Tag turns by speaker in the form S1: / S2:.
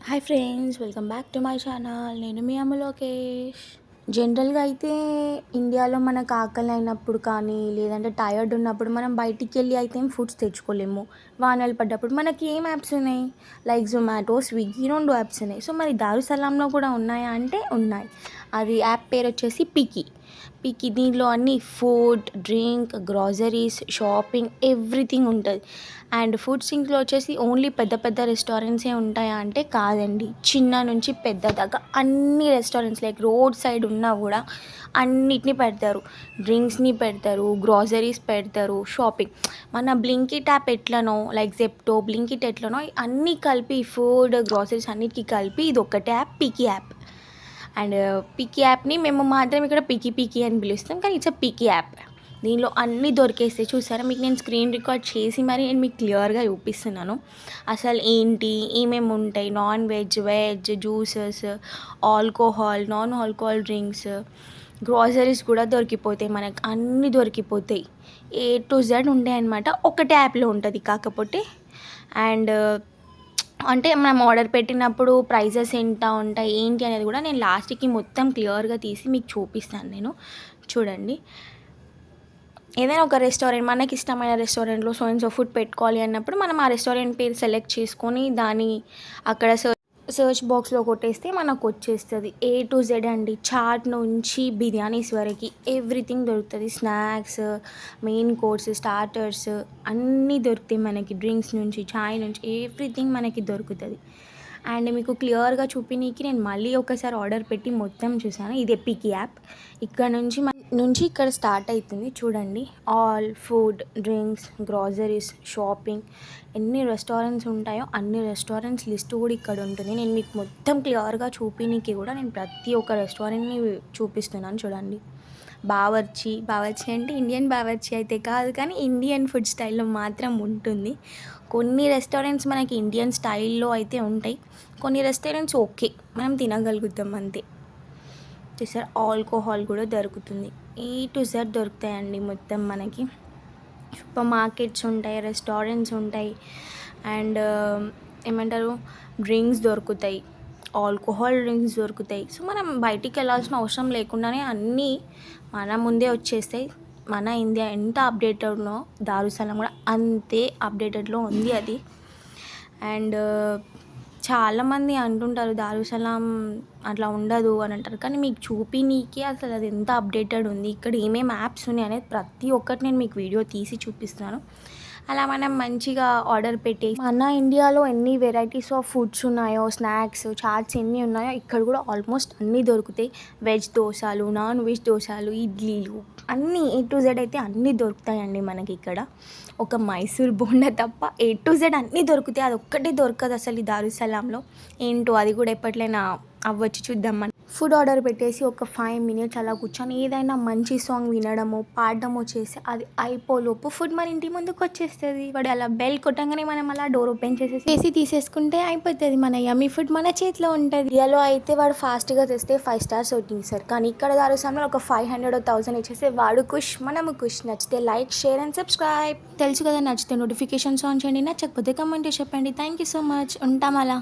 S1: Hi friends, welcome back to my channel. నేను మీ అమ్మ లోకేష్. జనరల్గా అయితే ఇండియాలో మనకు ఆకలి అయినప్పుడు కానీ లేదంటే టైర్డ్ ఉన్నప్పుడు మనం బయటికి వెళ్ళి అయితే ఫుడ్స్ తెచ్చుకోలేము. వానలు పడ్డప్పుడు మనకి ఏం యాప్స్ ఉన్నాయి, లైక్ జొమాటో, స్విగ్గీ, 2 యాప్స్ ఉన్నాయి. సో మరి దారుసలాంలో కూడా ఉన్నాయా అంటే ఉన్నాయి. అది యాప్ పేరు వచ్చేసి పికి. దీనిలో అన్ని food, drink, groceries, shopping everything ఉంటుంది. అండ్ ఫుడ్ సింక్లో వచ్చేసి ఓన్లీ పెద్ద పెద్ద రెస్టారెంట్సే ఉంటాయా అంటే కాదండి. చిన్న నుంచి పెద్ద దాకా అన్ని రెస్టారెంట్స్ లైక్ రోడ్ సైడ్ ఉన్నా కూడా అన్నిటిని పెడతారు. డ్రింక్స్ని పెడతారు, గ్రాసరీస్ పెడతారు, షాపింగ్. మన బ్లింకిట్ యాప్ ఎట్లనో, లైక్ జెప్టో, బ్లింకిట్ ఎట్లనో అన్నీ కలిపి ఫుడ్, గ్రాసరీస్ అన్నిటికీ కలిపి ఇది ఒకటే యాప్, పికి యాప్. అండ్ పికి యాప్ని మేము మాత్రం ఇక్కడ పికి అని పిలుస్తాం, కానీ ఇట్స్ అ పికి యాప్. దీనిలో అన్నీ దొరికేస్తాయి. చూసారా, మీకు నేను స్క్రీన్ రికార్డ్ చేసి మరి నేను మీకు క్లియర్గా చూపిస్తున్నాను అసలు ఏంటి, ఏమేమి ఉంటాయి. Non veg, veg, juices, alcohol, non alcohol drinks, groceries కూడా దొరికిపోతాయి. మనకు అన్నీ దొరికిపోతాయి. A to Z ఉంటాయి అన్నమాట. ఒకటే యాప్లో ఉంటుంది కాకపోతే. అండ్ అంటే మనం ఆర్డర్ పెట్టినప్పుడు ప్రైజెస్ ఎంత ఉంటాయి ఏంటి అనేది కూడా నేను లాస్ట్కి మొత్తం క్లియర్గా తీసి మీకు చూపిస్తాను. నేను చూడండి, ఏదైనా ఒక రెస్టారెంట్, మనకి ఇష్టమైన రెస్టారెంట్లో సో అండ్ సో ఫుడ్ పెట్టుకోవాలి అన్నప్పుడు మనం ఆ రెస్టారెంట్ పేరు సెలెక్ట్ చేసుకొని దాన్ని అక్కడ సర్చ్ బాక్స్లో కొట్టేస్తే మనకు వచ్చేస్తుంది. A to Z అండి. చాట్ నుంచి బిర్యానీస్ వరకు ఎవ్రీథింగ్ దొరుకుతుంది. స్నాక్స్, మెయిన్ కోర్స్, స్టార్టర్స్ అన్నీ దొరుకుతాయి మనకి. డ్రింక్స్ నుంచి, చాయ్ నుంచి ఎవ్రీథింగ్ మనకి దొరుకుతుంది. అండ్ మీకు క్లియర్గా చూపించడానికి నేను మళ్ళీ ఒకసారి ఆర్డర్ పెట్టి మొత్తం చూసాను. ఇది పికి యాప్. ఇక్కడ నుంచి ఇక్కడ స్టార్ట్ అవుతుంది. చూడండి, all food, drinks, groceries, shopping, ఎన్ని రెస్టారెంట్స్ ఉంటాయో అన్ని రెస్టారెంట్స్ లిస్ట్ కూడా ఇక్కడ ఉంటుంది. నేను మీకు మొత్తం క్లియర్గా చూపించడానికి కూడా నేను ప్రతి ఒక్క రెస్టారెంట్ని చూపిస్తున్నాను. చూడండి, బావర్చి అంటే ఇండియన్ బావర్చి అయితే కాదు, కానీ ఇండియన్ ఫుడ్ స్టైల్లో మాత్రం ఉంటుంది. కొన్ని రెస్టారెంట్స్ మనకి ఇండియన్ స్టైల్లో అయితే ఉంటాయి, కొన్ని రెస్టారెంట్స్ ఓకే మనం తినగలుగుతాం అంతే. చూసారు, ఆల్కహాల్ కూడా దొరుకుతుంది. A to Z దొరుకుతాయండి మొత్తం మనకి. సూపర్ మార్కెట్స్ ఉంటాయి, రెస్టారెంట్స్ ఉంటాయి, అండ్ ఏమంటారు, డ్రింక్స్ దొరుకుతాయి, ఆల్కహాల్ డ్రింక్స్ దొరుకుతాయి. సో మనం బయటికి వెళ్ళాల్సిన అవసరం లేకుండానే అన్నీ మన ముందే వచ్చేస్తాయి. మన ఇండియా ఎంత అప్డేటెడ్లో దారుసలాం కూడా అంతే అప్డేటెడ్లో ఉంది అది. అండ్ చాలామంది అంటుంటారు దారుసలాం అట్లా ఉండదు అని అంటారు, కానీ మీకు చూపినీకే అసలు అది ఎంత అప్డేటెడ్ ఉంది, ఇక్కడ ఏమేమి యాప్స్ ఉన్నాయి అనేది ప్రతి ఒక్కటి నేను మీకు వీడియో తీసి చూపిస్తున్నాను. అలా మనం మంచిగా ఆర్డర్ పెట్టేసి మన ఇండియాలో ఎన్ని వెరైటీస్ ఆఫ్ ఫుడ్స్ ఉన్నాయో, స్నాక్స్, చాట్స్ ఎన్ని ఉన్నాయో ఇక్కడ కూడా ఆల్మోస్ట్ అన్నీ దొరుకుతాయి. వెజ్ దోశలు, నాన్ వెజ్ దోశలు, ఇడ్లీలు అన్నీ A to Z అయితే అన్నీ దొరుకుతాయండి మనకి ఇక్కడ. ఒక మైసూర్ బోండా తప్ప A to Z అన్నీ దొరుకుతాయి. అది ఒక్కటే దొరకదు అసలు ఈ దారుసలాంలో. ఏంటో అది కూడా ఎప్పట్లైనా అవ్వచ్చు, చూద్దామని. ఫుడ్ ఆర్డర్ పెట్టేసి ఒక 5 minutes అలా కూర్చొని ఏదైనా మంచి సాంగ్ వినడమో పాడడమో చేసి అది అయిపోలోపు ఫుడ్ మన ఇంటి ముందుకు వచ్చేస్తుంది. వాడు అలా బెల్ కొట్టంగానే మనం అలా డోర్ ఓపెన్ చేసి తీసేసుకుంటే అయిపోతుంది. మన యమ్మీ ఫుడ్ మన చేతిలో ఉంటుంది. ఇండియాలో అయితే వాడు ఫాస్ట్గా తెస్తే 5 stars అవుతుంది సార్, కానీ ఇక్కడ దారుసంలో ఒక 500 or 1000 ఇచ్చేస్తే వాడు ఖుష్, మనము ఖుష్. నచ్చితే లైక్, షేర్ అండ్ సబ్స్క్రైబ్. తెలుసు కదా, నచ్చితే నోటిఫికేషన్స్ ఆన్ చేయండి, నచ్చకపోతే కమెంట్ చెప్పండి. Thank you so much. ఉంటాం అలా.